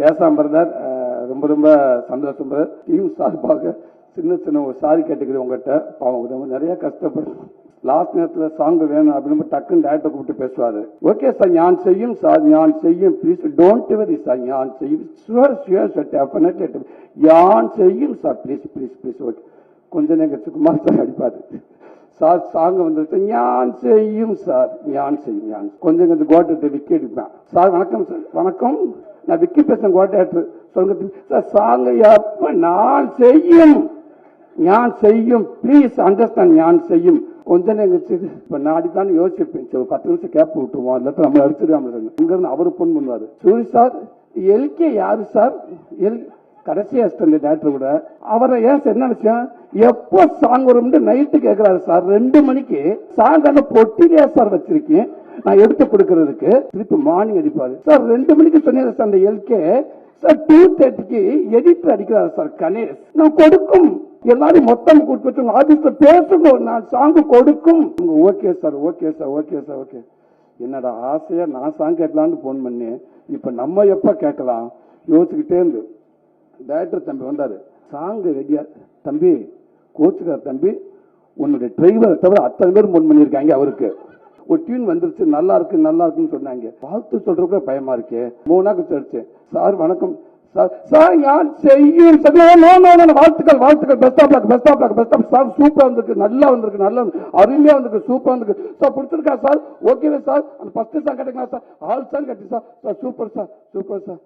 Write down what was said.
கேசாம் brother, ரொம்ப ரொம்ப சந்தோஷம் பிரதர். டீம் சார்பாக சின்ன சின்ன ஒரு சாரி கேட்டுக்கிறேன் உங்ககிட்ட. பாவம் ரொம்ப நிறைய கஷ்டப்படும். லாஸ்ட் நேரத்தில் சாங் வேணும் அப்படின்னு டக்குன்னு டேரக்டர் கூப்பிட்டு பேசுவாரு. ஓகே சார், ஞான் செய்யும் சார், ஞான் செய்யும், ப்ளீஸ் டோன்ட் வெரி சார், ஞான் செய்யும், ஷுவர் ஷுவர் சார், டெஃபினெட்லி ஞான் செய்யும் sir, please please please. Okay, கொஞ்ச நேரம் சுகுமார் சார் அடிப்பாரு. சார் சாங் வந்துட்டு ஞான் செய்யும் சார், ஞான் செய்யும், ஞான் கொஞ்சம் கோட்டை விக்கி அடிப்பேன். சார் வணக்கம் சார். வணக்கம், நான் விக்கி பேசுறேன் கோட்டை. சொல்லுங்க சார், சாங் எப்ப நான் செய்யும், ஞான் செய்யும், ப்ளீஸ் அண்டர்ஸ்டாண்ட், ஞான் செய்யும். கொஞ்ச நேரம் இப்ப நாடித்தான் யோசிப்பேன். 10 நிமிஷம் கேப் விட்டுருவோம், இல்லாத நம்ம அடிச்சிருக்காம இங்க இருந்து அவரு பொண்ணு பண்ணுவாரு. சூரி சார், எல்கே யாரு சார்? கடைசி அசிஸ்டன்ட் டேரக்டர் கூட அவரை ஏன் சார் என்ன விஷயம், எப்போ சாங் வரும் நைட்டு கேட்கிறாரு சார். 2 மணிக்கு சாங் அந்த பொட்டிலே சார் வச்சிருக்கேன் நான் எடுத்து கொடுக்கறதுக்கு. திருப்பி மார்னிங் அடிப்பாரு சார். 2 மணிக்கு சொன்னீங்க சார் அந்த எல்கே சார். 2:30க்கு எடிட்டர் அடிக்கிறாரு சார் கணேஷ். நான் கொடுக்கும் எல்லாரும் மொத்தம் கூட்டு ஆபீஸ்ல பேசுங்க, நான் சாங் கொடுக்கும். Okay sir, okay sir, okay sir, okay. என்னடா ஆசையா நான் சாங் கேட்கலான்னு போன் பண்ணி, இப்ப நம்ம எப்ப கேட்கலாம் யோசிச்சுக்கிட்டே இருந்து டைரக்டர் தம்பி வந்தாரு. சாங் ரெடியா தம்பி, கோச்சுக்கார் தம்பி, உன்னுடைய டிரைவரை தவிர அத்தனை பேர் போன் பண்ணிருக்காங்க. அவருக்கு ஒரு டியூன் வந்துருச்சு, நல்லா இருக்கு நல்லா இருக்குன்னு சொன்னாங்க. வாழ்த்து சொல்றதுக்கு பயமா இருக்கே. 3 நாள் கழிச்சு சார் வணக்கம் சார், சார் ஞான் செய்யும் வாழ்த்துக்கள் வாழ்த்துக்கள், best of luck best of luck best of sir. சூப்பரா வந்திருக்கு, நல்லா வந்திருக்கு, நல்லா அருமையா வந்திருக்கு, சூப்பரா வந்திருக்கு சார். பிடிச்சிருக்கா சார்? ஓகேவே சார். அந்த ஃபர்ஸ்ட் சாங் கட்டுங்களா சார்? ஆல் சாங் கட்டி sir. Super sir, super sir.